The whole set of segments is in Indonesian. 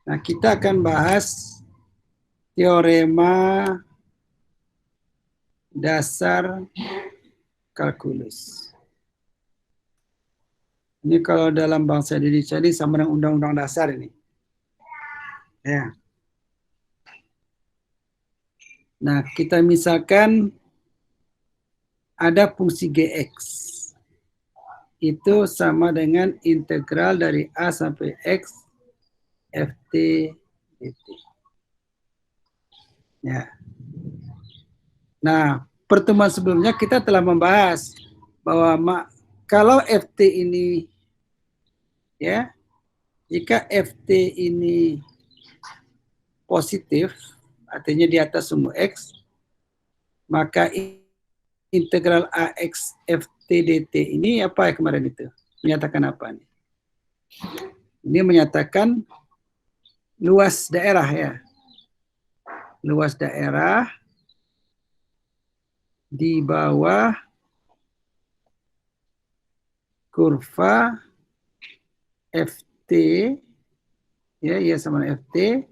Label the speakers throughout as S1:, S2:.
S1: Nah, kita akan bahas teorema dasar kalkulus. Ini kalau dalam bahasa Indonesia ini sama dengan undang-undang dasar ini. Ya. Nah, kita misalkan ada fungsi Gx. Itu sama dengan integral dari A sampai X Ft dt. Ya. Nah, pertemuan sebelumnya kita telah membahas bahwa kalau Ft ini ya, jika Ft ini positif, artinya di atas sumbu X, maka integral AX Ft dt ini apa ya kemarin itu? Menyatakan apa nih? Ini menyatakan luas daerah ya. Luas daerah di bawah kurva Ft ya, ia sama dengan Ft,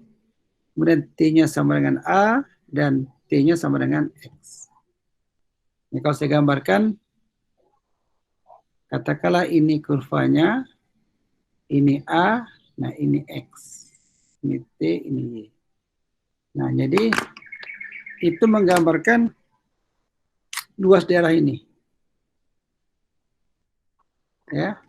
S1: kemudian T-nya sama dengan A dan T-nya sama dengan X. Ini kalau saya gambarkan, katakanlah ini kurvanya, ini A, nah ini X, ini T, ini Y. Nah, jadi itu menggambarkan luas daerah ini. Ya.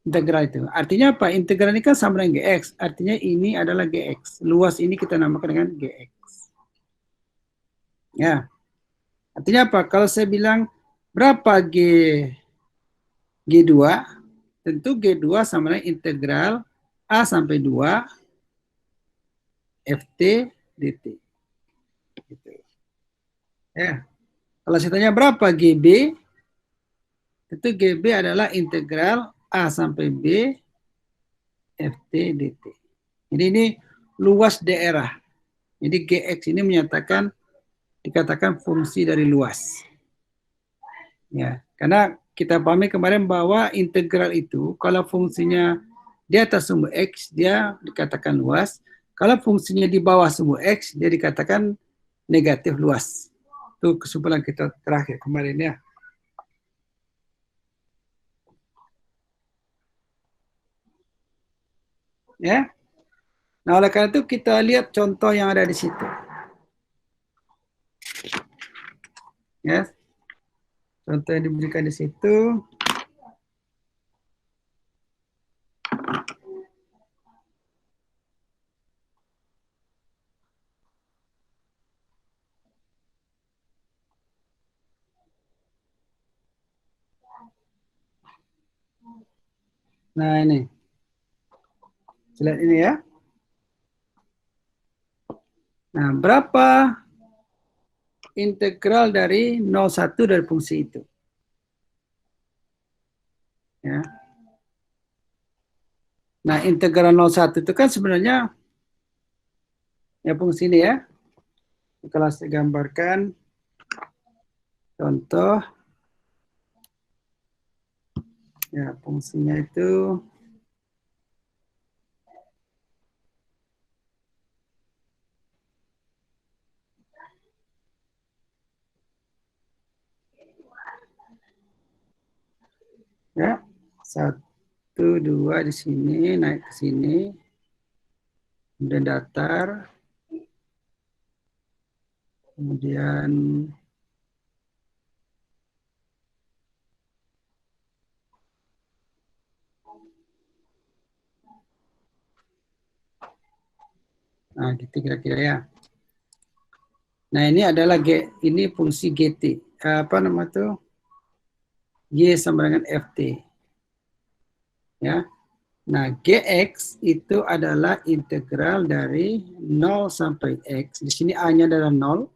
S1: Integral itu. Artinya apa? Integral ini kan sama dengan Gx. Artinya ini adalah Gx. Luas ini kita namakan dengan Gx. Ya. Artinya apa? Kalau saya bilang berapa G2, tentu G2 sama dengan integral A sampai 2 Ft dt. Gitu. Ya. Kalau saya tanya berapa GB, tentu GB adalah integral A sampai B Ft dt. Jadi ini luas daerah. Jadi Gx ini dikatakan fungsi dari luas. Ya, karena kita pahami kemarin bahwa integral itu kalau fungsinya di atas sumbu X dia dikatakan luas, kalau fungsinya di bawah sumbu X dia dikatakan negatif luas. Itu kesimpulan kita terakhir kemarin ya. Ya. Nah, oleh karena itu kita lihat contoh yang ada di situ. Ya. Contoh yang diberikan di situ. Nah, ini. Lihat ini ya. Nah, berapa integral dari 0,1 dari fungsi itu? Ya. Nah, integral 0,1 itu kan sebenarnya ya fungsi ini ya. Kalau saya gambarkan contoh ya, fungsinya itu ya 1, 2 di sini, naik ke sini, kemudian datar, kemudian nah gitu kira-kira ya. Nah, ini adalah ini fungsi GT. Apa nama tuh? Y sama dengan FT. Ya. Nah, Gx itu adalah integral dari 0 sampai X. Di sini A-nya adalah 0.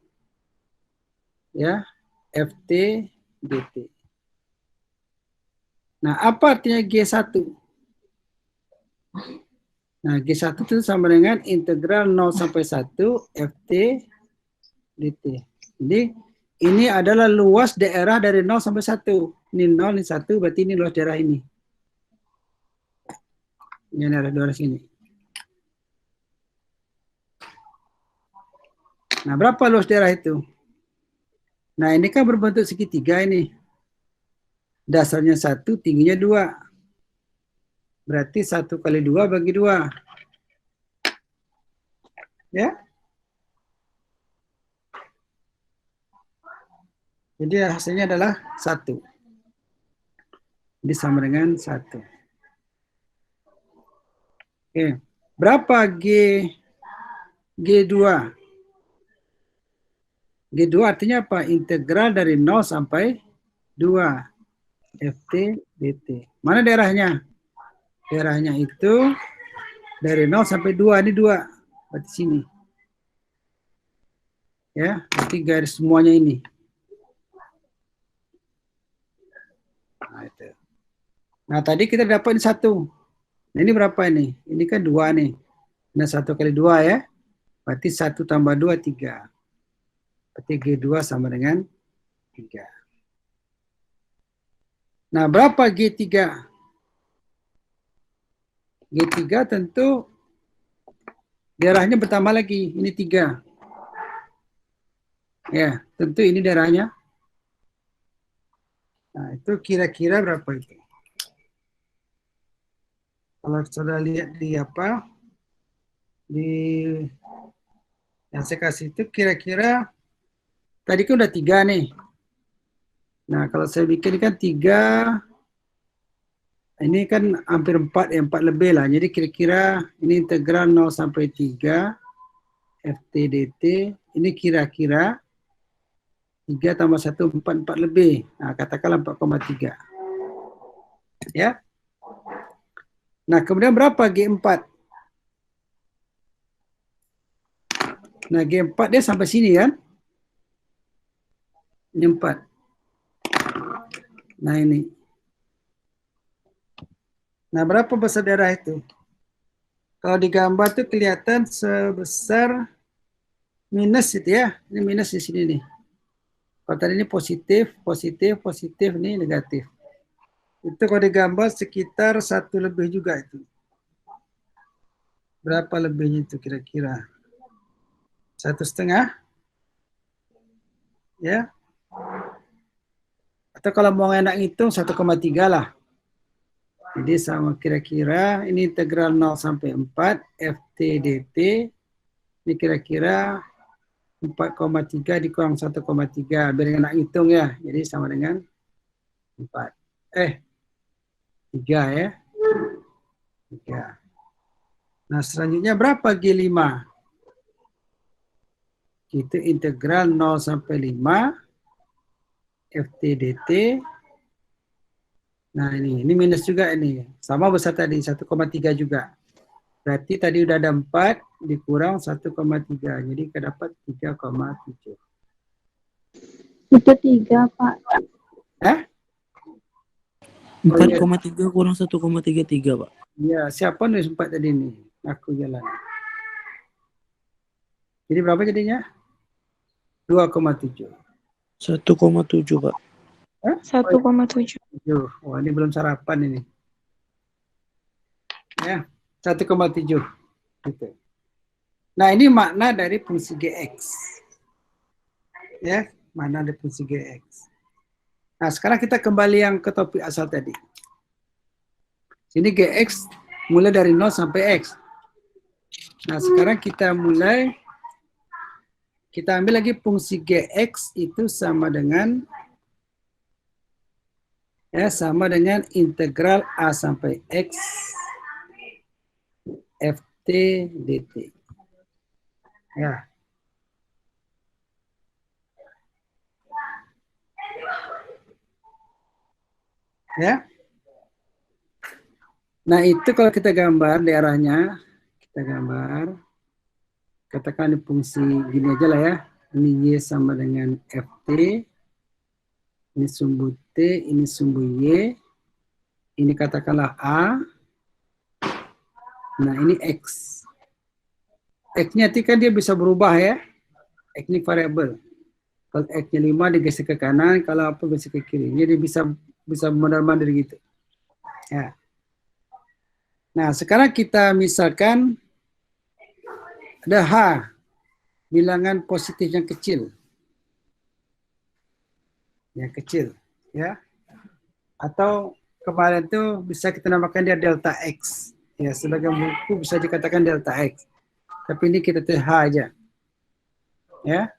S1: Ya, Ft dt. Nah, apa artinya G1? Nah, G1 itu sama dengan integral 0 sampai 1 Ft dt. Jadi, ini adalah luas daerah dari 0 sampai 1. Ini 0, ini 1, berarti ini luas daerah ini. Ini ada daerah sini. Nah, berapa luas daerah itu? Nah, ini kan berbentuk segitiga ini. Dasarnya 1, tingginya 2. Berarti 1 kali 2 bagi 2. Ya. Jadi hasilnya adalah 1. Jadi sama dengan 1. Oke. Berapa G2? G2 artinya apa? Integral dari 0 sampai 2. FT dt. Mana daerahnya? Daerahnya itu dari 0 sampai 2. Ini 2. Berarti sini. Ya, berarti garis semuanya ini. Nah, itu. Nah, tadi kita dapat ini 1. Nah, ini berapa ini? Ini kan 2 nih. Nah, 1 kali 2 ya. Berarti 1 tambah 2, 3. Berarti G2 sama dengan 3. Nah, berapa G3? G3 tentu daerahnya bertambah lagi. Ini 3. Ya, tentu ini daerahnya. Nah, itu kira-kira berapa itu? Kalau saudara lihat di apa? Di yang saya kasih itu kira-kira tadi kan udah 3 nih. Nah, kalau saya bikin kan 3, ini kan hampir 4, ya 4 lebih lah. Jadi kira-kira ini integral 0 sampai 3 FT dt. Ini kira-kira 3 tambah 1, 4, 4 lebih. Nah, katakanlah 4,3. Ya. Nah, kemudian berapa G4? Nah, G4 dia sampai sini kan? Ini 4. Nah, ini. Nah, berapa besar daerah itu? Kalau digambar tuh kelihatan sebesar minus itu ya. Ini minus di sini nih. Kalau tadi ini positif, positif, positif, ini negatif. Itu kalau digambar sekitar 1 lebih juga itu. Berapa lebihnya itu kira-kira? 1,5? Ya. Atau kalau mau enak ngitung 1,3 lah. Jadi sama kira-kira ini integral 0 sampai 4 FT dt. Ini kira-kira 4,3 dikurang 1,3. Biar enak ngitung ya. Jadi sama dengan 4. 3 ya. 3. Nah, selanjutnya berapa G5? Itu integral 0 sampai 5 FT dt. Nah, ini minus juga ini. Sama besar tadi 1,3 juga. Berarti tadi udah ada 4 dikurang 1,3. Jadi kedapat 3,7.
S2: Itu 3, Pak.
S3: 4,3 kurang 1,33, Pak.
S1: Ya, siapa nulis 4 tadi nih? Aku jalan. Jadi berapa jadinya? 2,7.
S3: 1,7, Pak.
S2: 1,7.
S1: Wah, ini belum sarapan ini. Ya, 1,7. Gitu. Nah, ini makna dari fungsi Gx. Ya, makna dari fungsi Gx. Nah, sekarang kita kembali yang ke topik asal tadi. Sini Gx mulai dari 0 sampai X. Nah, sekarang kita ambil lagi fungsi Gx itu sama dengan integral A sampai X FT dt. Ya. Ya. Nah, itu kalau kita gambar daerahnya, kita gambar. Katakan di fungsi gini aja lah ya. Ini Y sama dengan FT. Ini sumbu T, ini sumbu Y. Ini katakanlah A. Nah, ini X. X-nya nanti kan dia bisa berubah ya. X ini variabel. Kalau X-nya 5 digeser ke kanan, kalau apa geser ke kiri. Jadi bisa mondar-mandir gitu. Ya. Nah, sekarang kita misalkan ada H. bilangan positif yang kecil. Yang kecil, ya. Atau kemarin itu bisa kita namakan dia delta X. Ya, sebagai buku bisa dikatakan delta X. Tapi ini kita tulis H aja. Ya.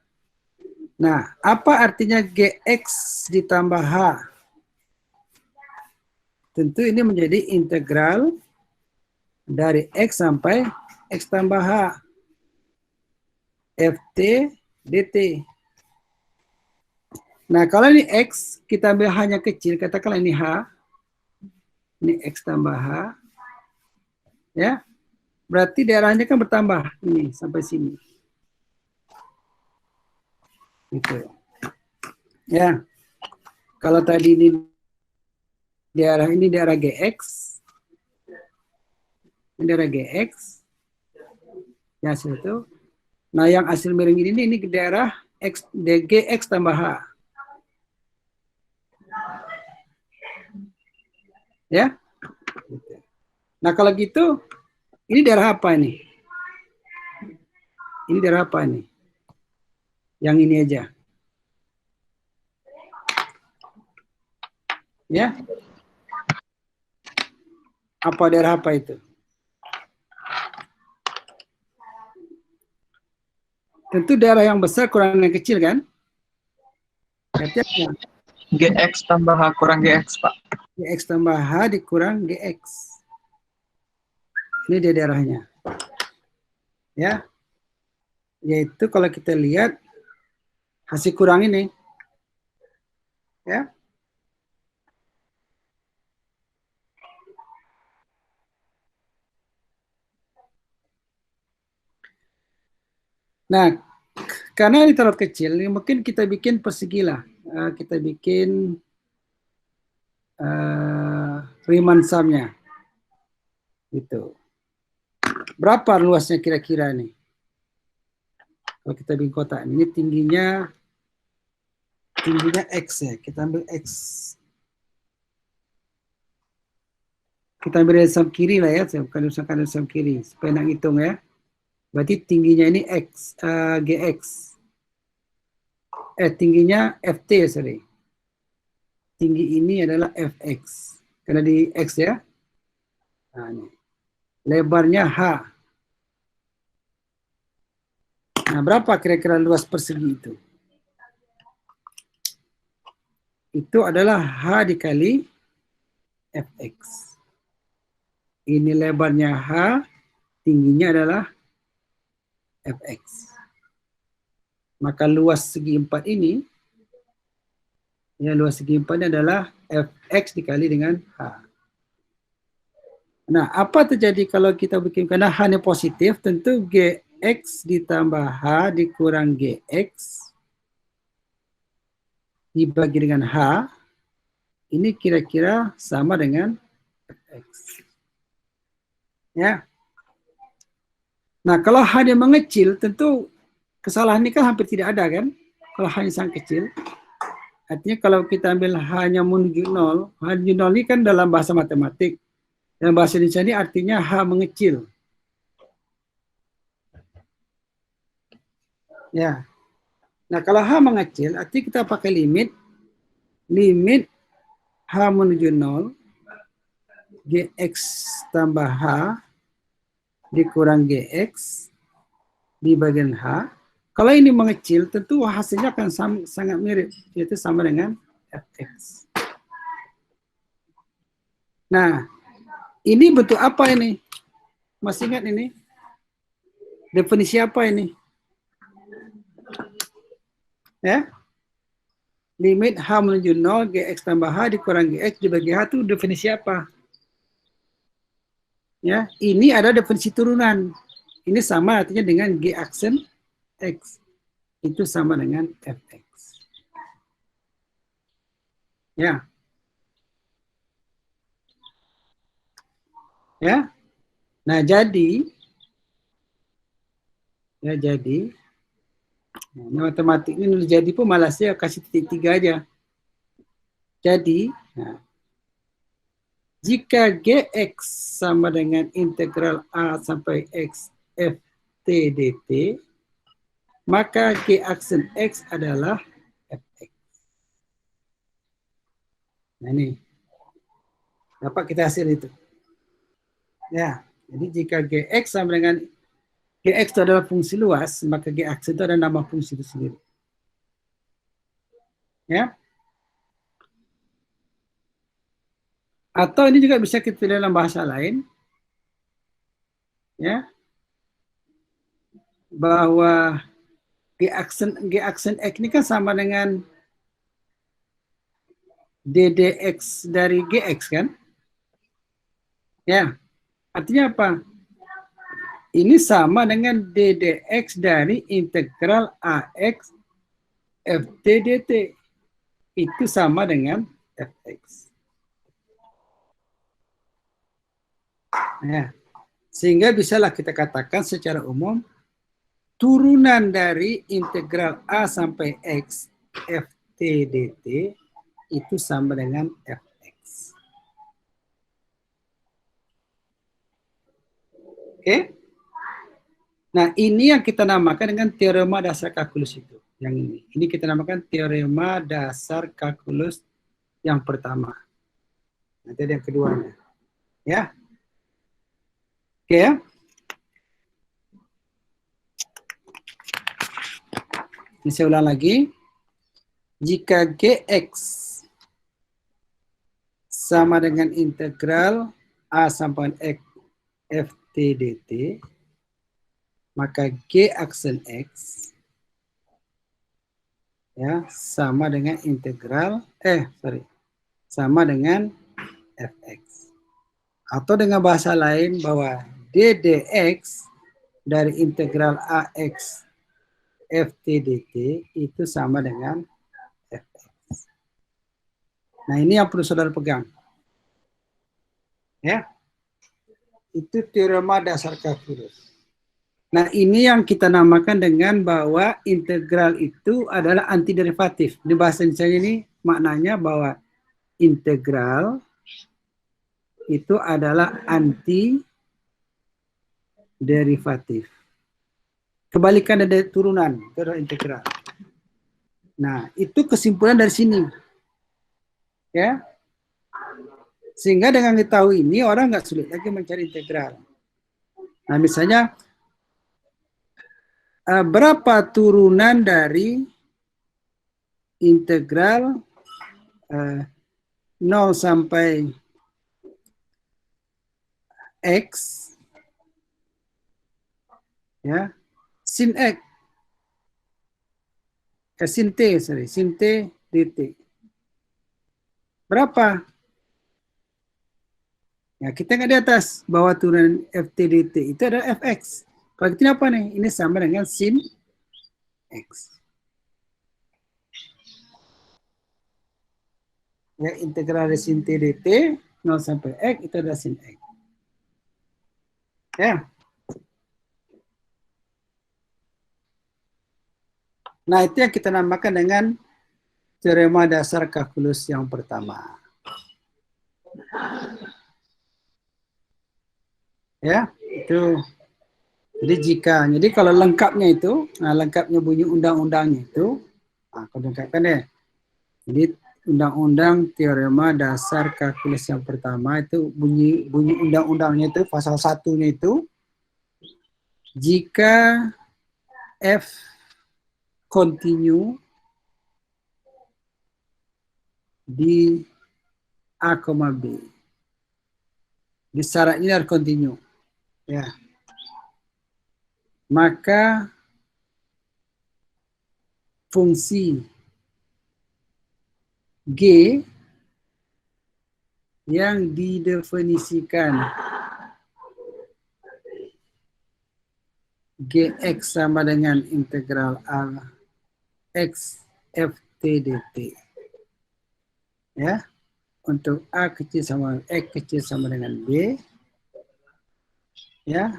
S1: Nah, apa artinya GX ditambah H? Tentu ini menjadi integral dari X sampai X tambah H. Ft dt. Nah, kalau ini X, kita ambil H-nya kecil, katakanlah ini H. Ini X tambah H. Ya, berarti daerahnya kan bertambah. Ini, sampai sini. Gitu. Ya, kalau tadi ini daerah GX. Ini daerah GX. Ya, situ. Nah, yang hasil miring ini ke daerah X, GX tambah H. Ya. Nah, kalau gitu, ini daerah apa ini? Ini daerah apa ini? Yang ini aja. Ya. Apa daerah apa itu? Tentu daerah yang besar kurang yang kecil kan? Artinya
S4: GX tambah H kurang GX, Pak.
S1: GX tambah H dikurang GX. Ini dia daerahnya. Ya. Yaitu kalau kita lihat hasil kurang ini. Ya. Nah, karena ini terlalu kecil, mungkin kita bikin persegi lah. Kita bikin Riemann sum-nya. Gitu. Berapa luasnya kira-kira nih? Kalau kita bikin kotak ini tingginya X ya. Kita ambil X. Kita ambil dari sum kiri lah ya. Saya bukan usahakan dari sum kiri. Supaya nak hitung ya. Berarti tingginya ini X, GX. Tingginya FT, sorry. Tinggi ini adalah Fx. Karena di X ya. Nah, ini. Lebarnya H. Nah, berapa kira-kira luas persegi itu? Itu adalah H dikali Fx. Ini lebarnya H, tingginya adalah Fx. Maka luas segi 4 ini, ya luas segi 4 ini adalah Fx dikali dengan H. Nah, apa terjadi kalau kita bikin, karena H ini positif, tentu GX ditambah H dikurang GX dibagi dengan H, ini kira-kira sama dengan Fx. Ya. Nah, kalau H-nya mengecil, tentu kesalahan ini kan hampir tidak ada kan? Kalau H-nya sangat kecil. Artinya kalau kita ambil H-nya menuju 0, H menuju 0 ini kan dalam bahasa matematik. Dalam bahasa Indonesia ini artinya H mengecil. Ya. Nah, kalau H mengecil, artinya kita pakai limit H menuju 0, GX tambah H dikurang GX dibagian H. Kalau ini mengecil, tentu hasilnya akan sangat mirip, yaitu sama dengan Fx. Nah, ini bentuk apa ini? Masih ingat ini? Definisi apa ini? Ya? Limit H menuju 0, GX tambah H dikurang GX dibagi H itu definisi apa? Ya, ini ada definisi turunan. Ini sama artinya dengan G aksen X. Itu sama dengan Fx. Ya. Ya. Nah, jadi matematik ini nulis jadi pun malasnya kasih titik 3 aja. Jadi, nah, jika Gx sama dengan integral A sampai X Ft dt, maka G aksen X adalah Fx. Nah ini, dapat kita hasil itu. Ya, jadi jika Gx sama dengan Gx itu adalah fungsi luas, maka G aksen itu adalah nama fungsi itu sendiri. Ya. Atau ini juga bisa kita dalam bahasa lain, ya, bahwa G aksen X ini kan sama dengan ddx dari Gx kan? Ya, artinya apa? Ini sama dengan ddx dari integral AX ft dt. Itu sama dengan Fx. Ya. Sehingga bisalah kita katakan secara umum turunan dari integral A sampai X ft dt itu sama dengan Fx. Oke? Nah, ini yang kita namakan dengan teorema dasar kalkulus itu. Yang ini. Ini kita namakan teorema dasar kalkulus yang pertama. Nanti ada yang keduanya. Ya. Oke ya. Ini saya ulang lagi. Jika Gx sama dengan integral A sampai X ft dt, maka G aksen X ya sama dengan integral sama dengan Fx. Atau dengan bahasa lain bahwa ddx dari integral AX ft dt itu sama dengan Fx. Nah, ini yang perlu saudara pegang. Ya. Itu teorema dasar kalkulus. Nah, ini yang kita namakan dengan bahwa integral itu adalah antiderivatif. Di bahasa Indonesia ini maknanya bahwa integral itu adalah antiderivatif. Kebalikan dari turunan, itu adalah integral. Nah, itu kesimpulan dari sini. Ya. Sehingga dengan diketahui ini, orang nggak sulit lagi mencari integral. Nah, misalnya, berapa turunan dari integral 0 sampai X ya sin X sin T dt. Berapa? Ya, kita nggak di atas bahwa turunan ft dt itu adalah Fx. Kalau kita apa nih? Ini sama dengan sin X. Ya, integral dari sin T dt 0 sampai X itu adalah sin X. Ya. Nah, itu yang kita namakan dengan teorema dasar kalkulus yang pertama. Ya, itu. Jadi kalau lengkapnya itu, nah lengkapnya bunyi undang-undangnya itu, nah, kalau lengkapkan ya. Jadi undang-undang teorema dasar kalkulus yang pertama itu bunyi undang-undangnya itu pasal 1-nya itu, jika F continue di A, B. Di syaratnya harus continue. Ya. Maka fungsi G yang didefinisikan Gx sama dengan integral A X ft dt. Ya. Untuk A kecil sama X kecil sama dengan B. Ya.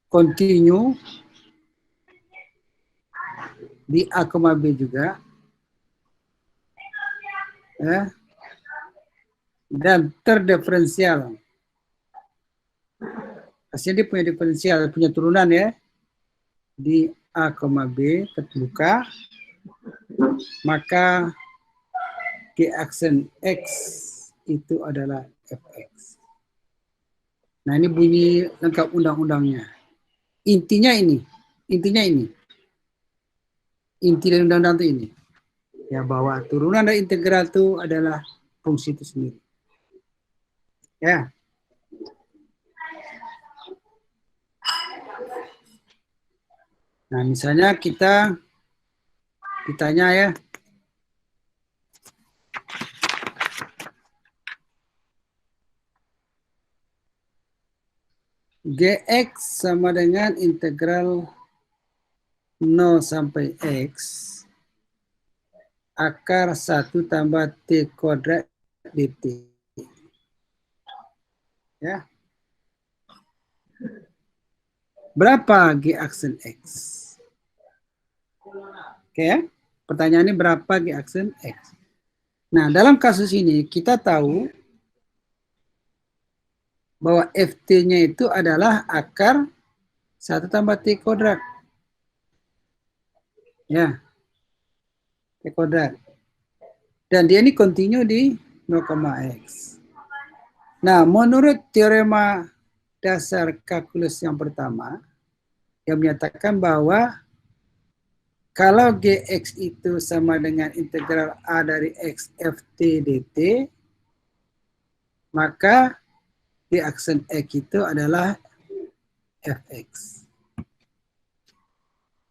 S1: Continue di A, B juga. Ya. Dan terdiferensial. Pastinya dia punya diferensial, punya turunan ya. Di A, B terbuka, maka G aksen X itu adalah Fx. Nah, ini bunyi lengkap undang-undangnya. Intinya ini. Inti dari undang-undang itu ini. Ya, bahwa turunan dari integral itu adalah fungsi itu sendiri. Ya. Nah, misalnya kita ditanya ya, Gx sama dengan integral 0 sampai X akar 1 tambah T kuadrat dt. Ya. Berapa G aksen X? Oke ya. Pertanyaannya berapa G aksen X? Nah, dalam kasus ini kita tahu bahwa Ft-nya itu adalah akar 1 tambah T kuadrat. Ya. T kuadrat. Dan dia ini kontinu di 0,x. Nah, menurut teorema dasar kalkulus yang pertama, yang menyatakan bahwa kalau Gx itu sama dengan integral A dari X Ft dt, maka G aksen X itu adalah Fx.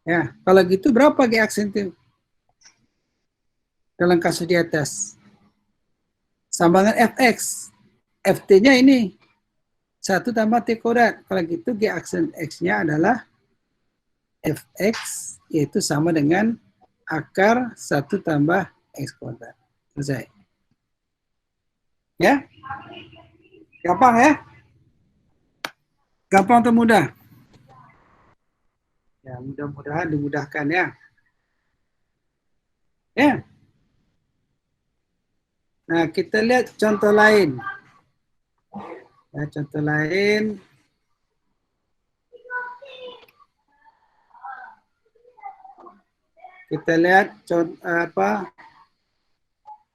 S1: Ya, kalau gitu berapa G aksen itu? Dalam kasus di atas. Sama dengan Fx. Ft-nya ini 1 tambah T kuadrat. Kalau gitu G aksen X-nya adalah Fx, yaitu sama dengan akar 1 tambah X kuadrat. Selesai. Ya? Gampang ya? Gampang atau mudah? Ya, mudah-mudahan dimudahkan ya. Ya. Nah, kita lihat contoh lain. Ya, contoh lain. Kita lihat contoh apa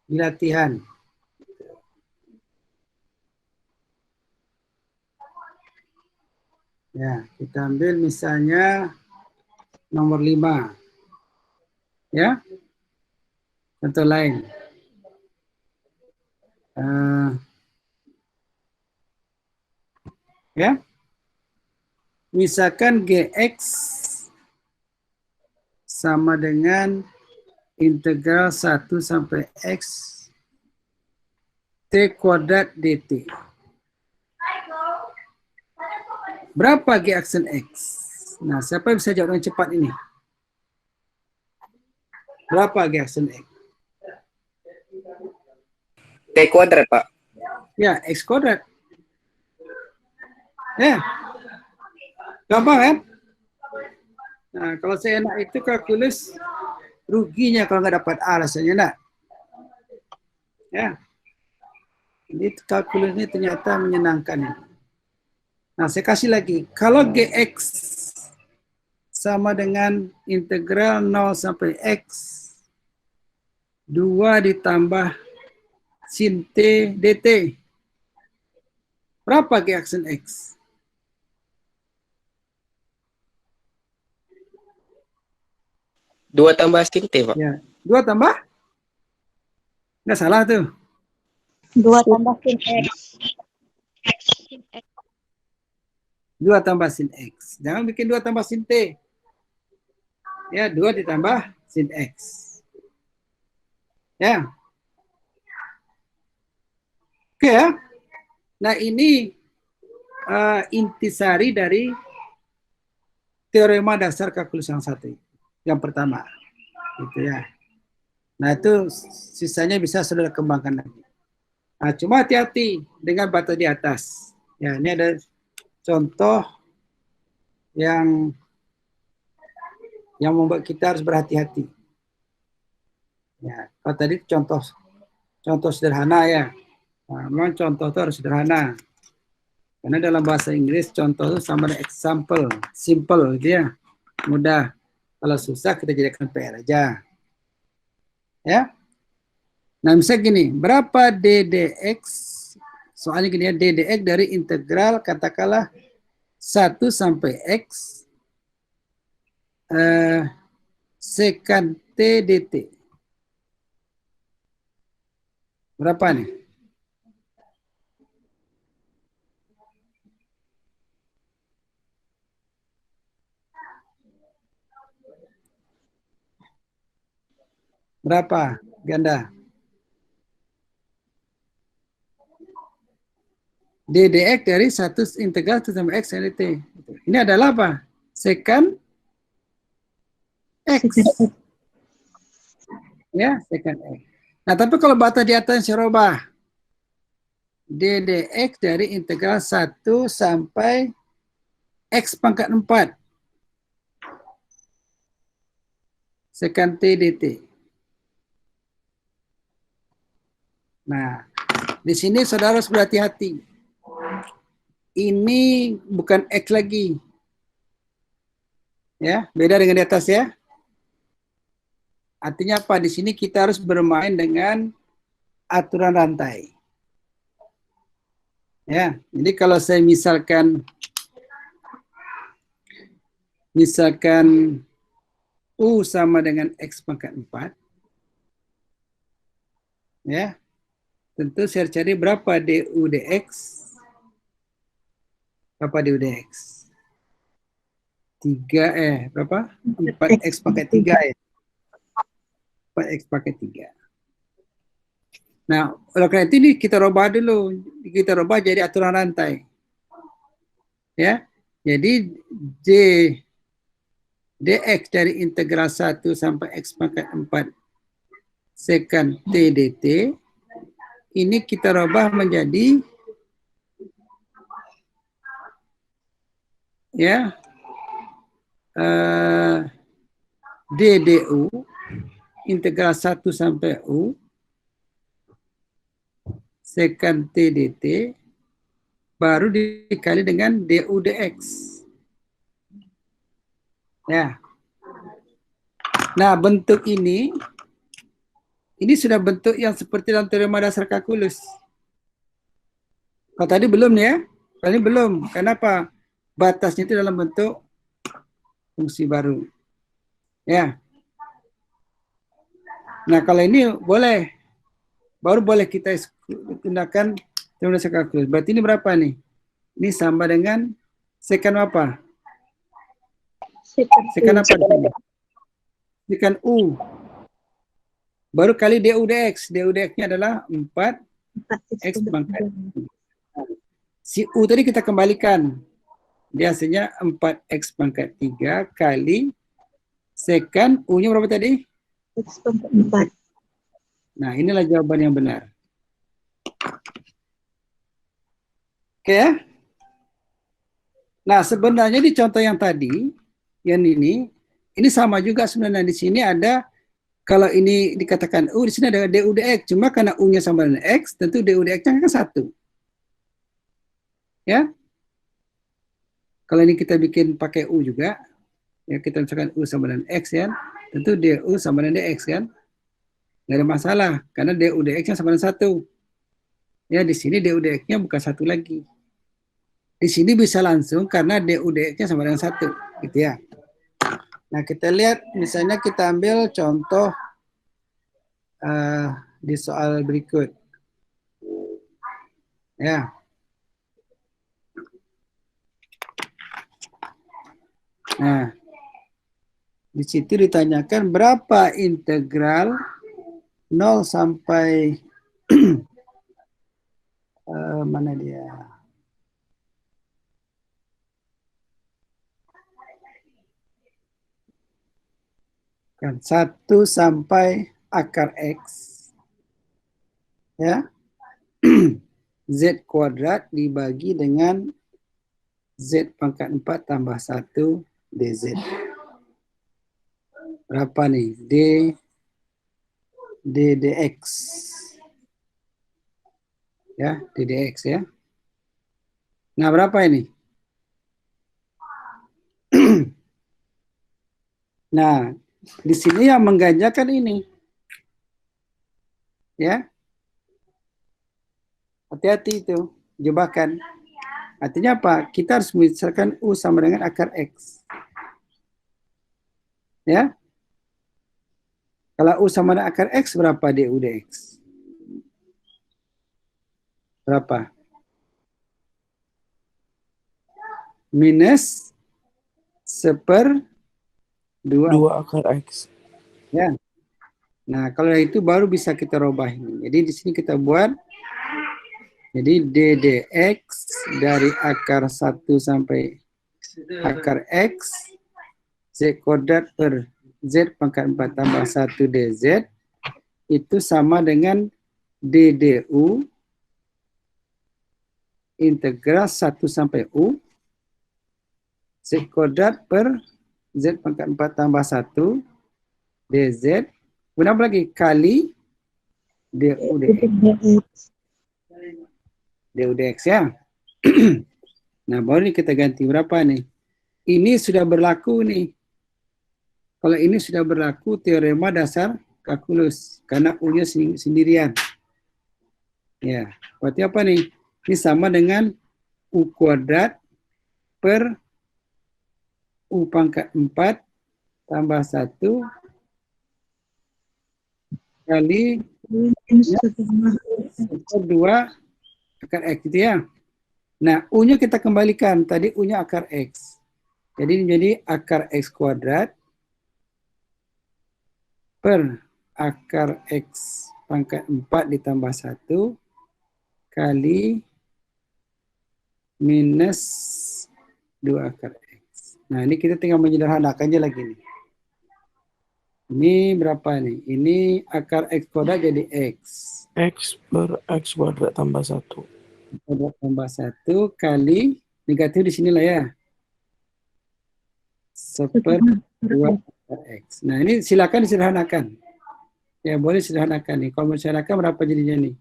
S1: di latihan. Ya, kita ambil misalnya nomor 5. Ya. Contoh lain. Ya. Misalkan Gx sama dengan integral 1 sampai X T kuadrat dt. Berapa G aksen X? Nah, siapa yang bisa jawab dengan cepat ini? Berapa G aksen X?
S5: T kuadrat, Pak.
S1: Ya, X kuadrat. Ya. Gampang kan? Nah, kalau saya enak itu kalkulus ruginya kalau nggak dapat A rasanya enggak. Ya. Ini kalkulus ini ternyata menyenangkan. Nah, saya kasih lagi. Kalau Gx sama dengan integral 0 sampai X 2 ditambah sin T dt. Berapa G aksen X?
S5: Dua tambah sin T, Pak.
S1: Ya, 2 tambah? Nggak salah tuh.
S2: 2 tambah sin X.
S1: 2 tambah sin X. Jangan bikin 2 tambah sin T. Ya, 2 ditambah sin X. Ya. Oke ya. Nah, ini intisari dari teorema dasar kalkulus yang satu. Yang pertama. Gitu ya. Nah, itu sisanya bisa saudara kembangkan lagi. Nah, cuma hati-hati dengan batu di atas. Ya, ini ada contoh yang membuat kita harus berhati-hati. Ya, kalau tadi contoh sederhana ya. Nah, memang contoh itu harus sederhana. Karena dalam bahasa Inggris contoh itu sama dengan example, simple gitu ya. Mudah. Kalau susah kita jadikan PR aja. Ya. Nah, misalnya gini, berapa ddx? Soalnya gini ya, ddx dari integral katakanlah 1 sampai x sekant t dt. Berapa nih? Berapa, Ganda? ddx dari 1 integral 1 sampai x dt. Ini adalah apa? Sekant x. Ya, sekant x. Nah, tapi kalau batas di atas serubah, ddx dari integral 1 sampai x pangkat 4 sekant t dt. Nah, di sini saudara harus berhati-hati. Ini bukan x lagi. Ya, beda dengan di atas ya. Artinya apa? Di sini kita harus bermain dengan aturan rantai. Ya, jadi kalau saya misalkan U sama dengan X pangkat 4, ya, tentu saya cari berapa DU DX. Berapa DU DX? 3, berapa? 4X pangkat 3 ya. 4X pangkat 3. Nah, oleh karena itu ini kita rubah dulu. Kita rubah jadi aturan rantai. Ya, jadi dx dari integral 1 sampai x pangkat 4 sekant t dt ini kita rubah menjadi ya ddu integral 1 sampai u sekant t dt baru dikali dengan du dx. Ya. Nah, bentuk ini sudah bentuk yang seperti dalam teorema dasar kalkulus. Kalau tadi belum ya? Tadi belum. Kenapa? Batasnya itu dalam bentuk fungsi baru. Ya. Nah, kalau ini boleh. Baru boleh kita gunakan teorema dasar kalkulus. Berarti ini berapa nih? Ini sama dengan sekant apa? Sekant apa? Sekant U. Baru kali du dx. Du dx-nya adalah 4x pangkat. Si U tadi kita kembalikan. Dia hasilnya 4x pangkat 3 kali sekant U-nya berapa tadi?
S2: X pangkat 4.
S1: Nah, inilah jawaban yang benar. Oke ya? Nah, sebenarnya di contoh yang tadi, yang ini sama juga sebenarnya. Di sini ada, kalau ini dikatakan U, di sini ada du dx. Cuma karena U-nya sama dengan X, tentu du dx-nya kan 1. Ya. Kalau ini kita bikin pakai U juga, ya kita misalkan U sama dengan X ya, tentu du sama dengan dx kan. Nggak ada masalah, karena du dx-nya sama dengan 1. Ya, di sini du dx-nya bukan 1 lagi. Di sini bisa langsung karena du dx-nya sama dengan 1, gitu ya. Nah, kita lihat misalnya kita ambil contoh di soal berikut. Ya. Nah, di situ ditanyakan berapa integral 0 sampai mana dia? Kan 1 sampai akar X ya Z kuadrat dibagi dengan Z pangkat 4 tambah 1 dz. Berapa nih? dx ya, dx ya. Nah, berapa ini? Nah, di sini yang mengganjakan ini. Ya. Hati-hati itu, jebakan. Artinya apa? Kita harus misalkan U sama dengan akar X. Ya. Kalau U sama dengan akar X, berapa DU dx? Berapa? Minus 1/2.
S3: 2 akar X.
S1: Ya. Nah, kalau itu baru bisa kita rubah ini. Jadi di sini kita buat, jadi D dx dari akar 1 sampai akar X, Z kuadrat per Z pangkat 4 tambah 1 dz, itu sama dengan D du integral 1 sampai U, Z kuadrat per Z pangkat 4 tambah 1 dz, kemudian apa lagi? Kali du dx. Du dx ya. Nah, baru ini kita ganti berapa nih? Ini sudah berlaku nih. Kalau ini sudah berlaku teorema dasar kalkulus karena U-nya sendirian. Ya, berarti apa nih? Ini sama dengan U kuadrat per U pangkat 4 tambah 1 kali 2 akar X gitu ya. Nah, U-nya kita kembalikan. Tadi U-nya akar X. Jadi ini menjadi akar X kuadrat per akar X pangkat 4 ditambah 1 kali minus 2 akar X. Nah, ini kita tinggal menyederhanakannya lagi nih. Ini berapa nih? Ini akar X kuadrat jadi X.
S3: X per X kuadrat tambah 1.
S1: Kuadrat tambah 1 kali, negatif di sinilah ya. 1/2 akar X. Nah, ini silakan disederhanakan. Ya, boleh sederhanakan nih. Kalau disederhanakan berapa jadinya nih?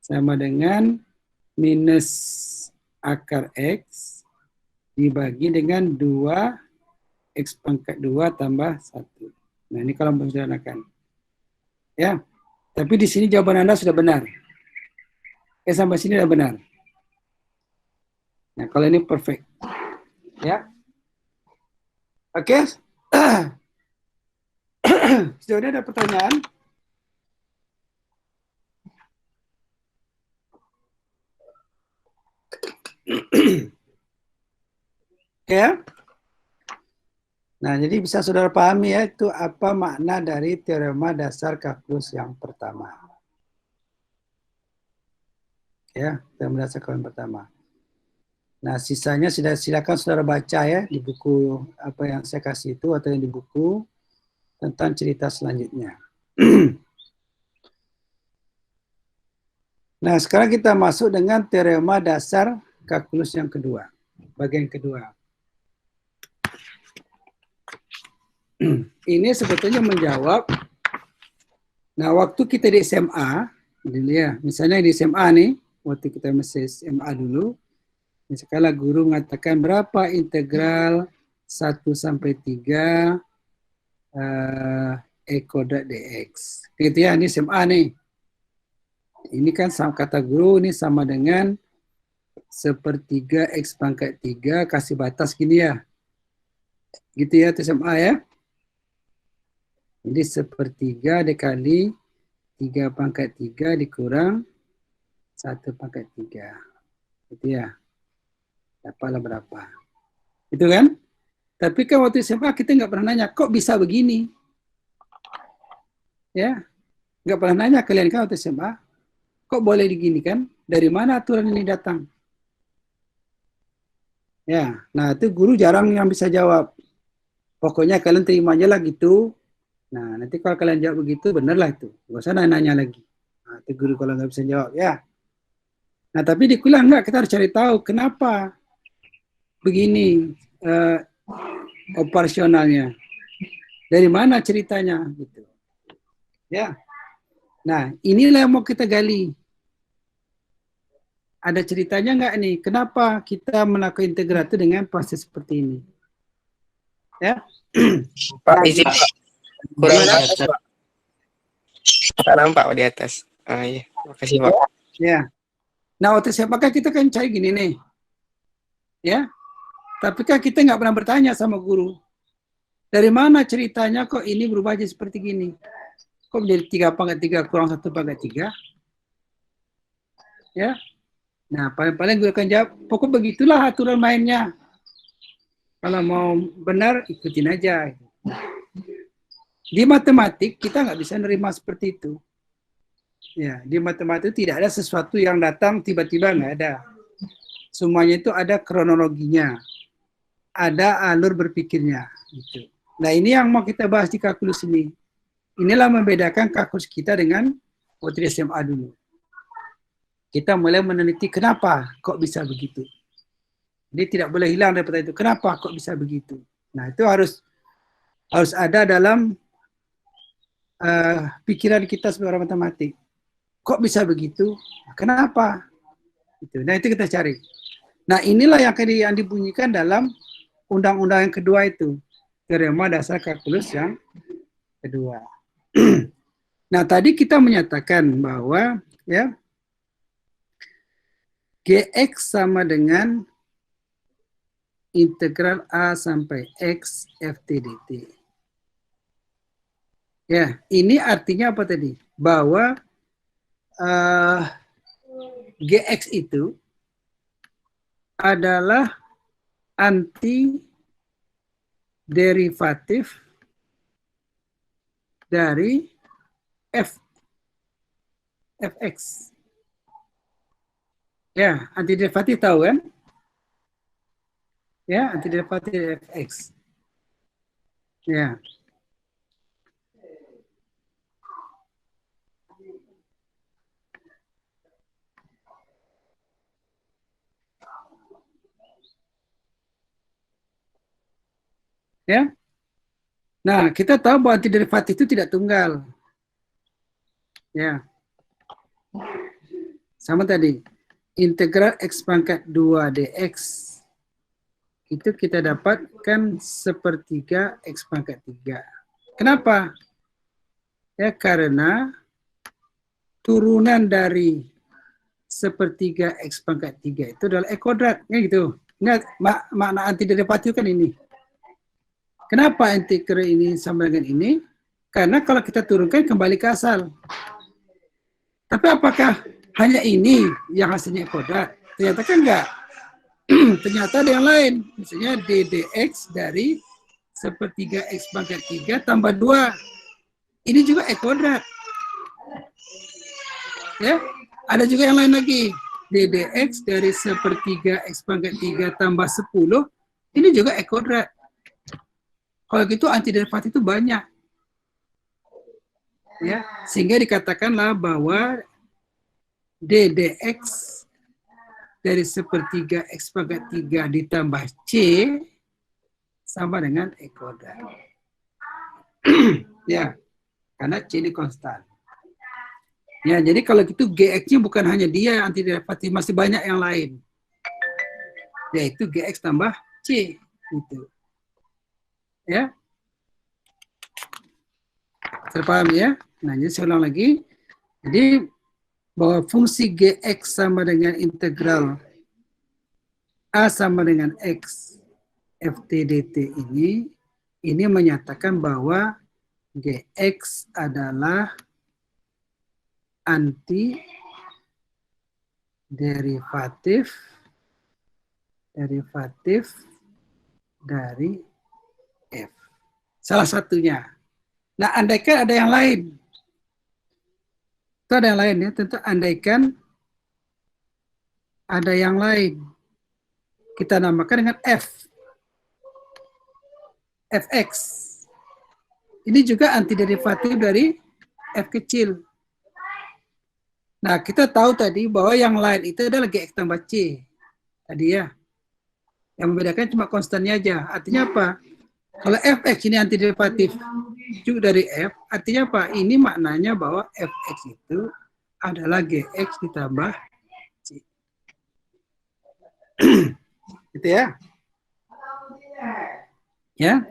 S1: Sama dengan minus akar X dibagi dengan 2 X pangkat 2 tambah 1. Nah, ini kalau disederhanakan. Ya, tapi di sini jawaban Anda sudah benar. Sampai sini sudah benar. Nah, kalau ini perfect. Ya. Oke. Sejauh ini ada pertanyaan? Ya. Nah, jadi bisa saudara pahami ya itu apa makna dari teorema dasar kalkulus yang pertama. Ya, teorema dasar kalkulus yang pertama. Nah, sisanya silakan saudara baca ya di buku apa yang saya kasih itu atau yang di buku tentang cerita selanjutnya. Nah, sekarang kita masuk dengan teorema dasar kalkulus yang kedua, bagian kedua. Ini sebetulnya menjawab, nah waktu kita di SMA, ya, misalnya di SMA nih, waktu kita masih SMA dulu, misalkan guru mengatakan berapa integral 1 sampai 3 E kuadrat dx. Gitu ya, ini SMA nih. Ini kan sama kata guru, ini sama dengan 1/3 X pangkat 3 kasih batas gini ya. Gitu ya, itu SMA ya. Jadi 1/3 dikali 3 pangkat 3 dikurang 1 pangkat 3. Gitu ya. Dapatlah berapa. Itu kan? Tapi kan waktu SMA kita nggak pernah nanya, kok bisa begini? Ya, nggak pernah nanya kalian kan waktu SMA, kok boleh begini kan? Dari mana aturan ini datang? Ya, nah itu guru jarang yang bisa jawab. Pokoknya kalian terima aja lah gitu. Nah, nanti kalau kalian jawab begitu, benerlah itu. Nggak usah nanya lagi. Nah, itu guru kalau nggak bisa jawab, ya. Nah, tapi di kuliah enggak, kita harus cari tahu kenapa begini operasionalnya. Dari mana ceritanya, gitu. Ya. Nah, inilah yang mau kita gali. Ada ceritanya enggak nih? Kenapa kita melakukan integral itu dengan proses seperti ini? Ya.
S5: Pak, izin Pak. Kurang
S1: Gimana?
S5: bagus, Pak. Tak nampak Pak di atas. Ah iya, makasih Pak.
S1: Ya. Nah, waktu saya pakai kita kan cari gini nih. Ya. Tapi kan kita nggak pernah bertanya sama guru. Dari mana ceritanya kok ini berubah jadi seperti gini? Kok menjadi 3/3 kurang 1/3? Ya. Nah, paling gue akan jawab, pokok begitulah aturan mainnya. Kalau mau benar, ikutin aja. Di matematik, kita nggak bisa nerima seperti itu. Ya, di matematik tidak ada sesuatu yang datang tiba-tiba, nggak ada. Semuanya itu ada kronologinya. Ada alur berpikirnya. Gitu. Nah, ini yang mau kita bahas di kalkulus ini. Inilah membedakan kalkulus kita dengan waktu di SMA dulu. Kita mulai meneliti kenapa kok bisa begitu. Jadi tidak boleh hilang daripada itu. Kenapa kok bisa begitu? Nah, itu harus ada dalam pikiran kita sebagai orang matematik. Kok bisa begitu? Kenapa? Gitu. Nah, itu kita cari. Nah, inilah yang dibunyikan dalam undang-undang yang kedua itu. Teorema dasar kalkulus yang kedua. Nah, tadi kita menyatakan bahwa ya Gx sama dengan integral A sampai X ft dt. Ya, ini artinya apa tadi? Bahwa Gx itu adalah anti derivatif dari fx. Ya, anti derivatif tahu kan? Ya, anti derivatif fx. Ya. Ya. Nah, kita tahu bahwa anti derivatif itu tidak tunggal. Ya. Sama tadi. Integral x pangkat 2 dx itu kita dapatkan sepertiga x pangkat 3. Kenapa? Ya, karena turunan dari sepertiga x pangkat 3 itu adalah e kuadrat. Ya gitu. Ingat, makna anti derivatif kan ini. Kenapa integral ini sama dengan ini? Karena kalau kita turunkan kembali ke asal. Tapi apakah hanya ini yang hasilnya kuadrat? Ternyata kan enggak. Ternyata ada yang lain. Misalnya ddx dari sepertiga x pangkat 3 tambah 2. Ini juga e kuadrat. Ya, ada juga yang lain lagi. ddx dari sepertiga x pangkat 3 tambah 10. Ini juga e kuadrat. Kalau gitu anti derivatif itu banyak. Ya, sehingga dikatakanlah bahwa ddx dari sepertiga x pangkat 3 ditambah c sama dengan e kuadrat. Ya, karena c ini konstan. Ya, jadi kalau gitu gx-nya bukan hanya dia anti derivatif, masih banyak yang lain. Yaitu gx tambah c itu. Ya. Terpaham ya? Nah, jadi saya ulang lagi. Jadi bahwa fungsi Gx sama dengan integral A sama dengan X ft dt ini menyatakan bahwa Gx adalah anti derivatif dari f. Salah satunya. Nah, andaikan ada yang lain. Itu ada yang lain ya, tentu andaikan ada yang lain. Kita namakan dengan f. Fx. Ini juga antiderivatif dari f kecil. Nah, kita tahu tadi bahwa yang lain itu adalah gx tambah c. Tadi ya. Yang membedakan cuma konstannya aja. Artinya apa? Kalau fx ini antiderivatif juga dari f, artinya apa? Ini maknanya bahwa fx itu adalah gx ditambah c. Gitu ya. Ya.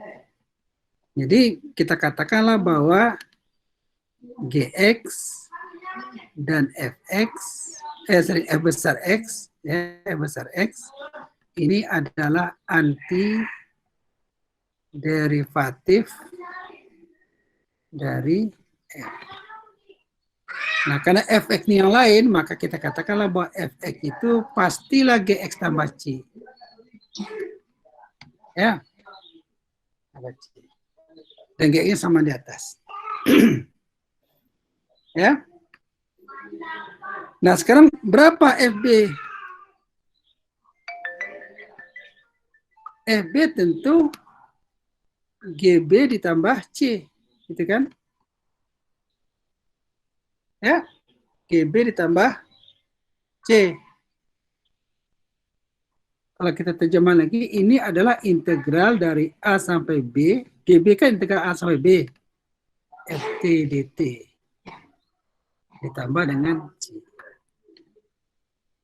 S1: Jadi kita katakanlah bahwa Gx dan Fx, F besar X, ya, F besar X, ini adalah anti derivatif dari F. Nah, karena Fx ini yang lain, maka kita katakanlah bahwa Fx itu pastilah Gx tambah C. Ya. Dan G-nya sama di atas. Ya. Nah, sekarang berapa FB? FB tentu GB ditambah C, gitu kan? Ya, GB ditambah C. Kalau kita terjemah lagi, ini adalah integral dari A sampai B. GB kan integral A sampai B. FT dt. Ditambah dengan C.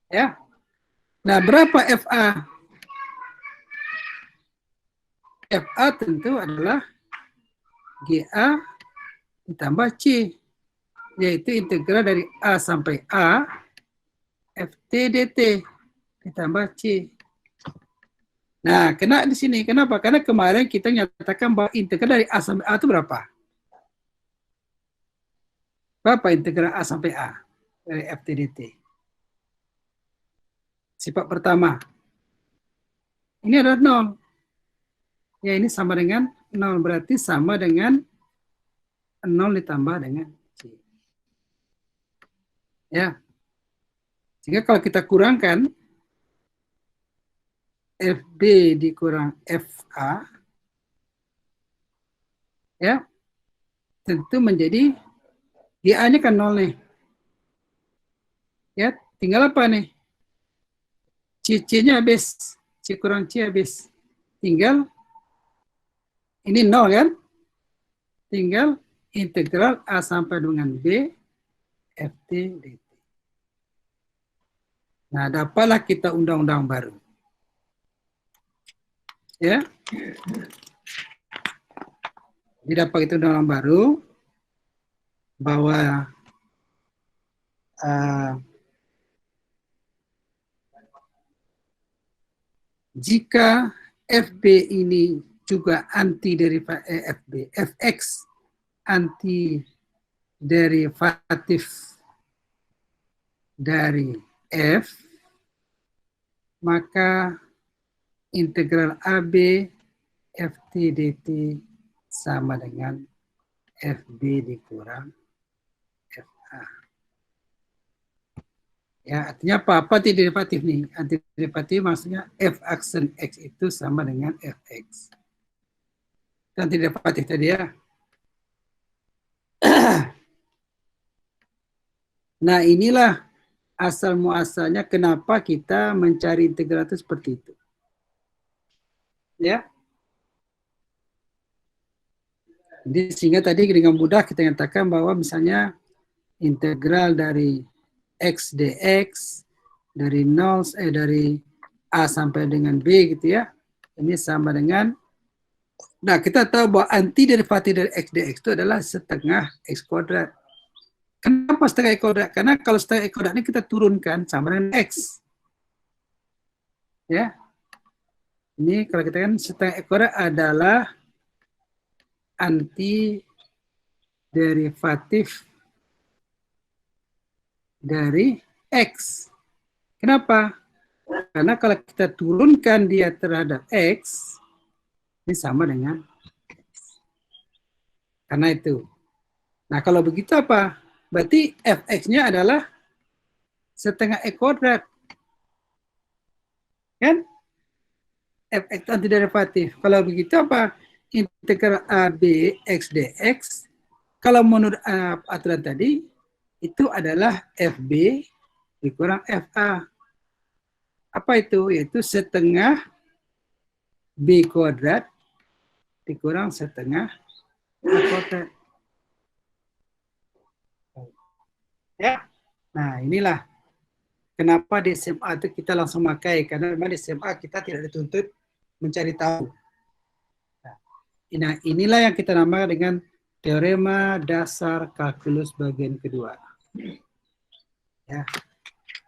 S1: Ya. Nah, berapa FA? FA tentu adalah GA ditambah C. Yaitu integral dari A sampai A. FT dt. Ditambah C. Nah, kena di sini. Kenapa? Karena kemarin kita nyatakan bahwa integral dari A sampai A itu berapa? Berapa integral A sampai A dari FT dt? Sifat pertama. Ini adalah 0. Ya, ini sama dengan 0. Berarti sama dengan 0 ditambah dengan C. Ya. Sehingga kalau kita kurangkan, FB dikurang FA, ya, tentu menjadi GA-nya kan 0 nih. Ya, tinggal apa nih? C-nya habis. C kurang C habis. Tinggal, ini 0 kan? Tinggal integral A sampai dengan B, FT dt. Nah, dapatlah kita undang-undang baru. Ya, didapat itu dalam baru bahwa jika FB ini juga anti derivatif Fx anti derivatif dari F, maka integral AB FT dt sama dengan FB dikurang FA. Ya, artinya apa antiderivatif nih? Antiderivatif maksudnya F aksen X itu sama dengan Fx. Itu antiderivatif tadi ya. Nah, inilah asal muasalnya kenapa kita mencari integral itu seperti itu. Ya. Jadi sehingga tadi dengan mudah kita nyatakan bahwa misalnya integral dari X dx dari 0 dari A sampai dengan B gitu ya. Ini sama dengan, nah kita tahu bahwa antiderivatif dari X dx itu adalah setengah X kuadrat. Kenapa setengah X kuadrat? Karena kalau setengah X kuadrat ini kita turunkan sama dengan X. Ya. Ini kalau kita kan setengah X kuadrat adalah anti derivatif dari X. Kenapa? Karena kalau kita turunkan dia terhadap X, ini sama dengan X. Karena itu. Nah, kalau begitu apa? Berarti Fx-nya adalah setengah X kuadrat. Kan? Fx itu antiderivatif. Kalau begitu apa? Integral AB X dx, kalau menurut aturan tadi, itu adalah FB dikurang FA. Apa itu? Yaitu setengah B kuadrat dikurang setengah A kuadrat. Ya, nah inilah kenapa di SMA itu kita langsung pakai, karena memang di SMA kita tidak dituntut mencari tahu. Nah, Nah, inilah yang kita namakan dengan teorema dasar kalkulus bagian kedua. Ya.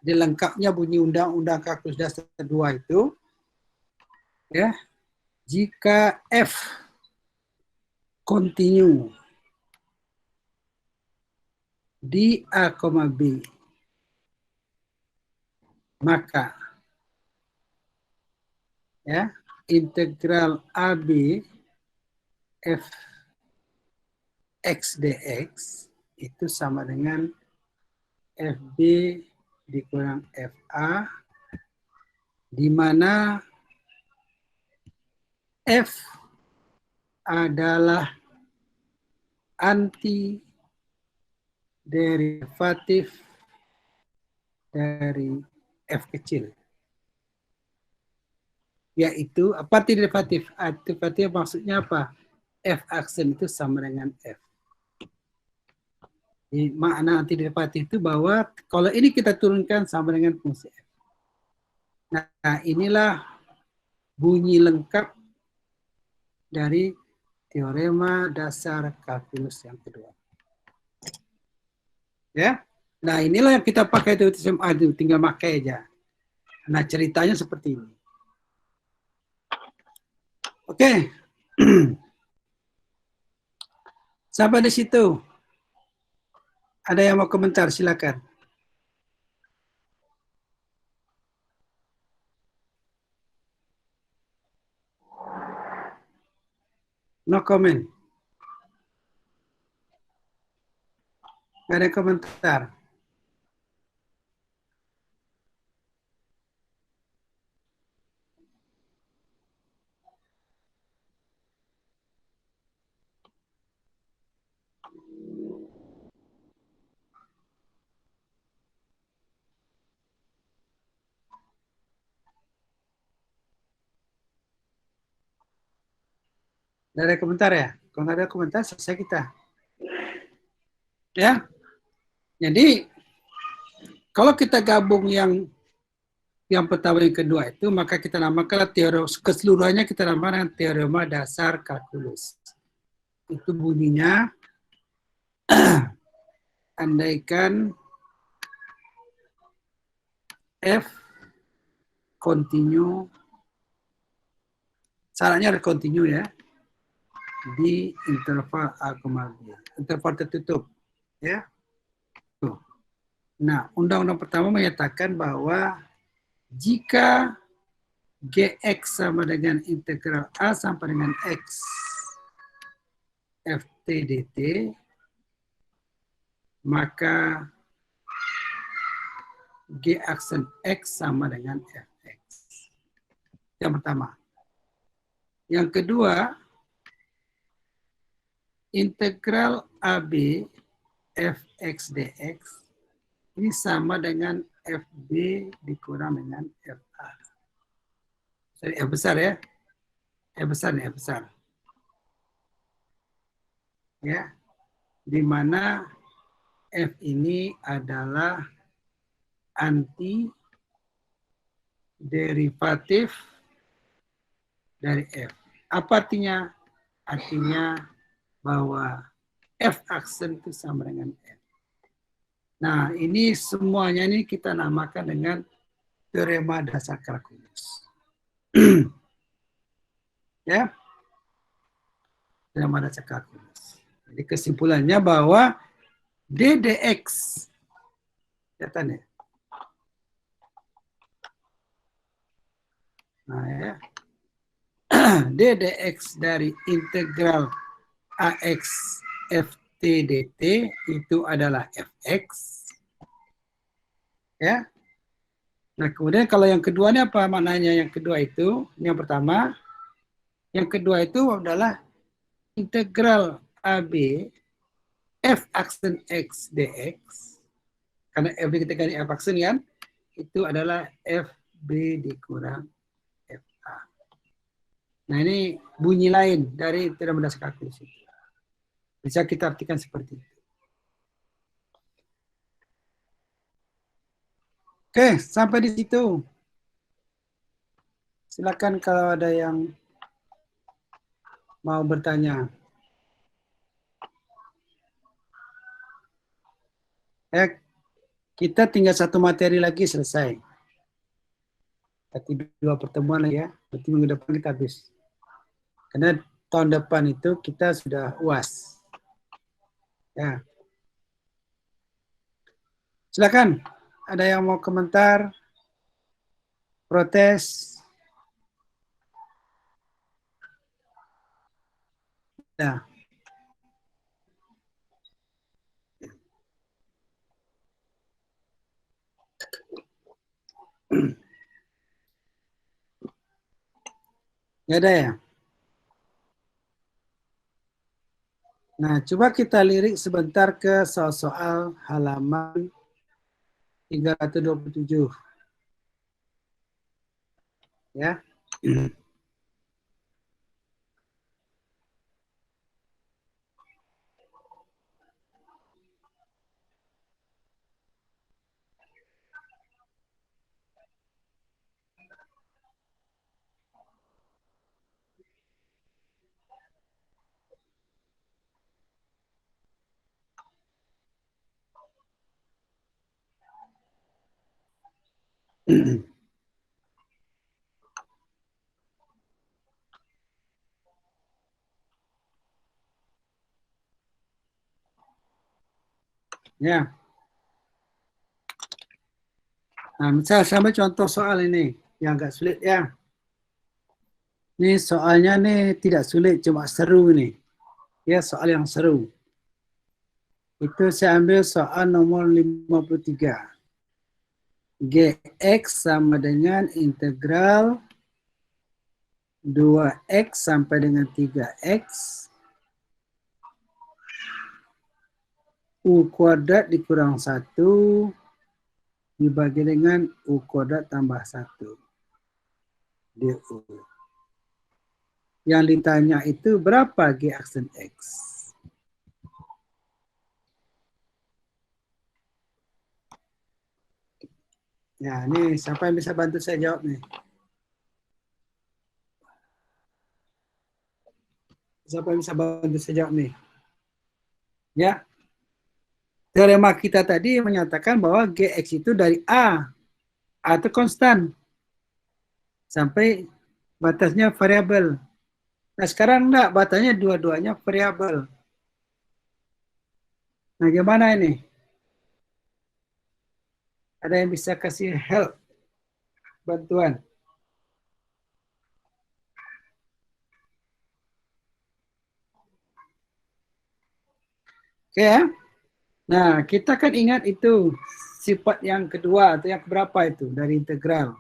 S1: Jadi lengkapnya bunyi undang-undang kalkulus dasar kedua itu, ya, jika F continue di A, B, maka ya integral AB F X dx itu sama dengan FB dikurang FA, di mana F adalah anti derivatif dari F kecil. Yaitu apa arti derivatif? Arti derivatif maksudnya apa? F aksen itu sama dengan F. Jadi, makna anti derivatif itu bahwa kalau ini kita turunkan sama dengan fungsi F. Nah, inilah bunyi lengkap dari teorema dasar kalkulus yang kedua. Ya. Nah, inilah yang kita pakai itu SMA itu, tinggal pakai aja. Nah, ceritanya seperti ini. Oke. Sampai di situ. Ada yang mau komentar, silakan. No comment. Nggak ada komentar. Nggak ada komentar ya? Kalau nggak ada komentar, selesai kita. Ya. Jadi, kalau kita gabung yang pertama yang kedua itu, maka kita namakan teori keseluruhannya kita namakan teorema dasar kalkulus. Itu bunyinya andaikan F continue, syaratnya harus continue ya, di interval A, B. Interval tertutup. Ya. Nah, undang-undang pertama menyatakan bahwa jika Gx sama dengan integral A sampai dengan X Ft dt, maka G aksen X sama dengan Fx. Yang pertama. Yang kedua, integral AB Fx dx ini sama dengan Fb dikurang dengan Fa. Sorry, F besar ya. F besar nih, F besar. Ya. Di mana F ini adalah anti derivatif dari F. Apa artinya? Artinya bahwa F aksen itu sama dengan F. Nah, ini semuanya ini kita namakan dengan teorema dasar kalkulus. Ya. Teorema dasar kalkulus. Jadi kesimpulannya bahwa ddx, kelihatan ya? Nah ya, ddx dari integral ax ft dt itu adalah fx. Ya. Nah kemudian kalau yang kedua ini apa maknanya? Yang kedua itu, yang pertama, yang kedua itu adalah integral ab f aksen x dx, karena f kita ganti f aksen kan, itu adalah fb dikurang fa. Nah ini bunyi lain dari teorema dasar kalkulus itu. Bisa kita artikan seperti itu. Oke, sampai di situ. Silakan kalau ada yang mau bertanya? Kita tinggal satu materi lagi selesai. Tapi 2 pertemuan lagi ya. Berarti minggu depan kita habis. Karena tahun depan itu kita sudah UAS. Ya. Silakan. Ada yang mau komentar? Protes? Ya. Nggak ada ya? Nah, coba kita lirik sebentar ke soal-soal halaman 327. Ya. Ya. Nah, misal sama contoh soal ini yang agak sulit ya. Ini soalnya nih tidak sulit, cuma seru nih. Ya, soal yang seru. Itu saya ambil soal nomor 53. Gx sama dengan integral 2x sampai dengan 3x u kuadrat dikurang 1 dibagi dengan u kuadrat tambah 1 du. Yang ditanya itu berapa g aksen x? Ya, ini siapa yang bisa bantu saya jawab nih? Siapa yang bisa bantu saya jawab nih? Ya. Teorema kita tadi menyatakan bahwa Gx itu dari A itu konstan. Sampai batasnya variabel. Nah, sekarang enggak, batasnya dua-duanya variabel. Nah, gimana ini? Ada yang bisa kasih help? Bantuan? Oke ya? Nah, kita kan ingat itu sifat yang kedua atau yang keberapa itu dari integral.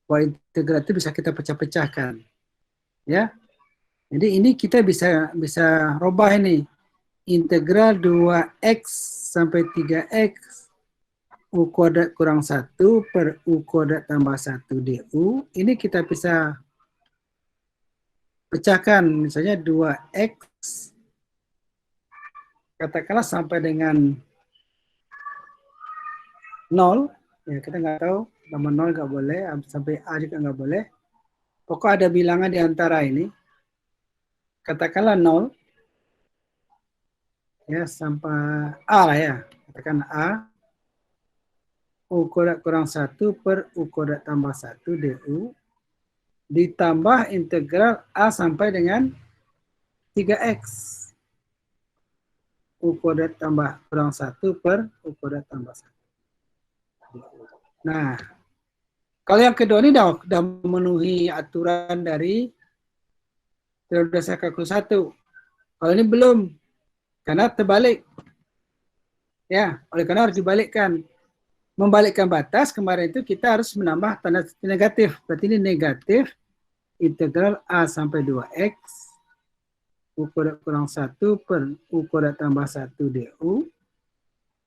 S1: Bahwa integral itu bisa kita pecah-pecahkan. Ya. Jadi ini kita bisa robah ini. Integral 2x sampai 3x u kuadrat kurang 1 per u kuadrat tambah 1 du. Ini kita bisa pecahkan. Misalnya 2x katakanlah sampai dengan 0. Ya, kita nggak tahu. Nama 0 nggak boleh. Sampai a juga nggak boleh. Pokok ada bilangan di antara ini. Katakanlah 0. Ya, sampai a lah ya. Katakan a. U kuadrat kurang 1 per U kuadrat tambah 1 du ditambah integral A sampai dengan 3x. U kuadrat tambah kurang 1 per U kuadrat tambah 1. Nah, kalau yang kedua ini sudah memenuhi aturan dari teori dasar kalkulus 1. Kalau ini belum, karena terbalik. Ya, oleh karena harus dibalikkan. Membalikkan batas, kemarin itu kita harus menambah tanda negatif. Berarti ini negatif integral A sampai 2x U kuadrat kurang 1 per U kuadrat tambah 1 du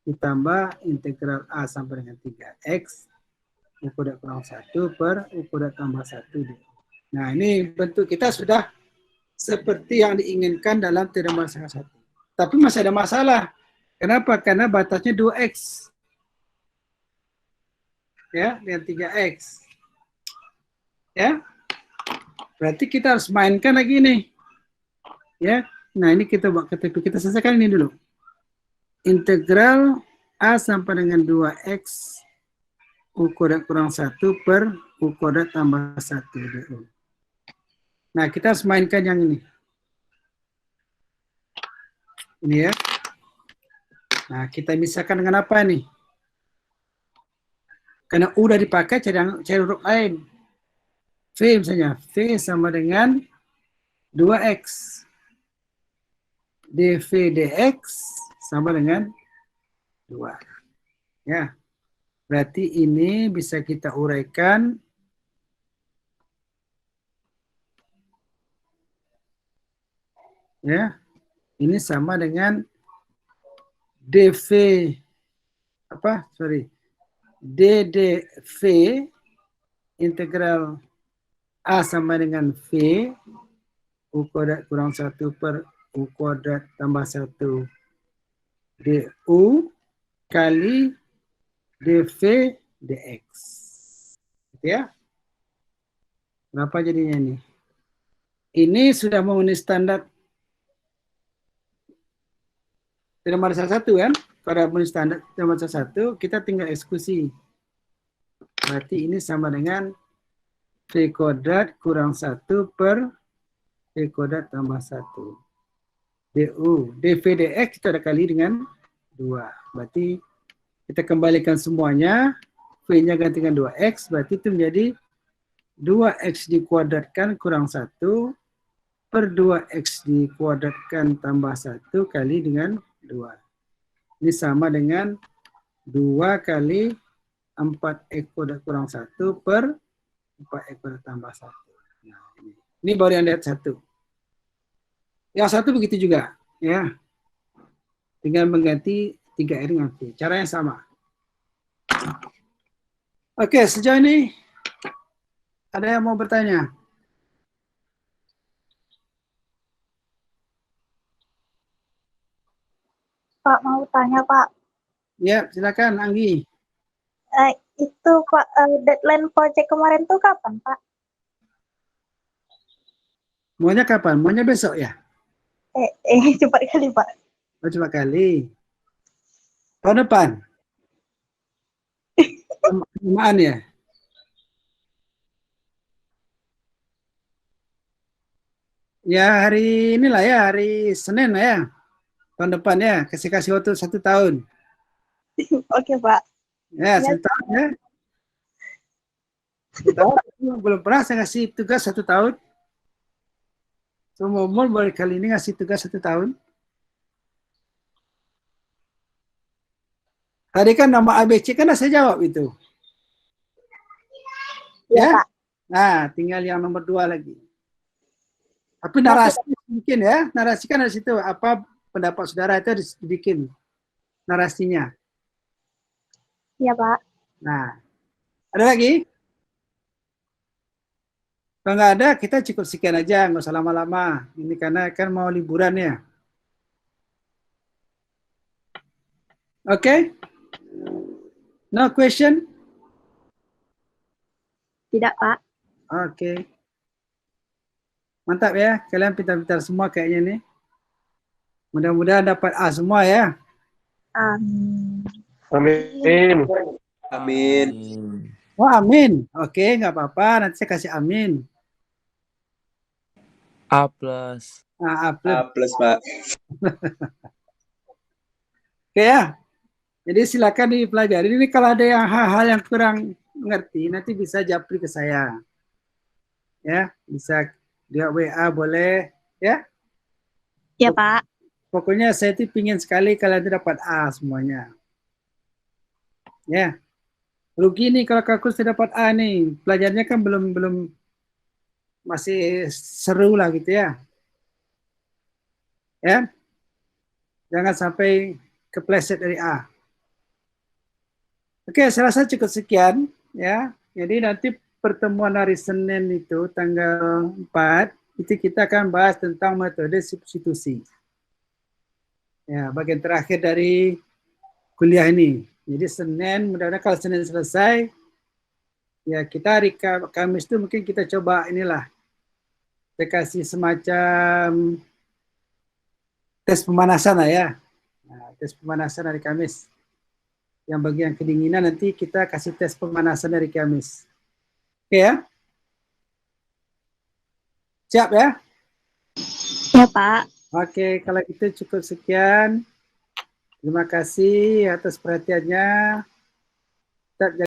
S1: ditambah integral A sampai dengan 3x U kuadrat kurang 1 per U kuadrat tambah 1 du. Nah, ini bentuk kita sudah seperti yang diinginkan dalam teorema dasar 1. Tapi masih ada masalah. Kenapa? Karena batasnya 2x. Ya, dengan 3x. Ya. Berarti kita harus mainkan lagi nih. Ya, nah ini kita buat KTP. Kita selesaikan ini dulu. Integral A sampai dengan 2x U kuadrat kurang 1 per U kuadrat tambah 1 DU. Nah, kita harus mainkan yang ini. Ini ya. Nah, kita misalkan dengan apa nih? Karena U udah dipakai, cari huruf lain. V misalnya. V sama dengan 2x. dV dx sama dengan 2. Ya. Berarti ini bisa kita uraikan ya. Ini sama dengan dV ddV integral A sama dengan V U kuadrat kurang 1 per U kuadrat tambah 1 DU kali dV dx. Gitu ya. Berapa jadinya ini? Ini sudah memenuhi standar teorema dasar 1 kan? Kalau memenuhi standar teorema dasar 1, kita tinggal eksekusi. Berarti ini sama dengan V kuadrat kurang 1 per V kuadrat tambah 1. DU. dV dx kita ada kali dengan 2. Berarti kita kembalikan semuanya. V-nya ganti dengan 2x. Berarti itu menjadi 2x dikuadratkan kurang 1 per 2x dikuadratkan tambah 1 kali dengan 2. Ini sama dengan 2 kali 4x kuadrat kurang 1 per 4x kuadrat tambah 1. Nah, ini baru yang lihat 1. Yang 1 begitu juga. Ya. Tinggal mengganti 3R dengan V. Caranya sama. Oke, sejauh ini ada yang mau bertanya?
S2: Pak, mau tanya, Pak.
S1: Ya, silakan Anggi.
S2: Itu, Pak, deadline project kemarin tuh kapan, Pak?
S1: Maunya kapan? Maunya besok ya?
S2: Cepat kali, Pak.
S1: Oh, coba kali. Tahun depan? Penerimaan ya? Ya hari inilah ya, hari Senin lah ya. Tahun depan ya, kasih waktu 1 tahun.
S2: Oke, Pak.
S1: Ya, 1 tahun ya. 1 tahun, belum pernah saya ngasih tugas 1 tahun. Semua baru kali ini ngasih tugas 1 tahun. Tadi kan nama ABC kan saya jawab itu.
S2: Ya, Pak.
S1: Nah, tinggal yang nomor 2 lagi. Tapi narasi bikin ya, narasi kan dari situ apa pendapat saudara itu dibikin narasinya.
S2: Iya, Pak.
S1: Nah, ada lagi? Kalau nggak ada, kita cukup sekian aja, nggak usah lama-lama. Ini karena kan mau liburan ya. Oke? No question?
S2: Tidak, Pak.
S1: Oke. Mantap ya, kalian pintar-pintar semua kayaknya nih. Mudah-mudahan dapat A semua ya.
S2: Amin.
S5: Amin.
S6: Amin.
S1: Oh amin. Oke, nggak apa-apa. Nanti saya kasih amin.
S3: A+.
S1: Nah, A
S6: A
S1: plus.
S6: plus, Pak.
S1: Oke ya. Jadi silakan dipelajari. Ini kalau ada yang hal-hal yang kurang mengerti, nanti bisa japri ke saya. Ya, bisa dia WA boleh. Ya.
S2: Ya, Pak.
S1: Pokoknya saya itu pingin sekali kalian dapat A semuanya. Ya. Rugi nih kalau kalkulus dapat A nih. Pelajarnya kan belum masih seru lah gitu ya. Ya. Jangan sampai kepleset dari A. Oke, saya rasa cukup sekian ya. Jadi nanti pertemuan hari Senin itu tanggal 4 itu kita akan bahas tentang metode substitusi. Ya, bagian terakhir dari kuliah ini. Jadi Senin, mudah-mudahan kalau Senin selesai, ya kita hari Kamis itu mungkin kita coba inilah. Kita kasih semacam tes pemanasan lah ya. Nah, tes pemanasan hari Kamis. Yang bagian kedinginan nanti kita kasih tes pemanasan hari Kamis. Oke ya? Siap ya?
S2: Ya, Pak.
S1: Oke, kalau gitu cukup sekian. Terima kasih atas perhatiannya. Tetap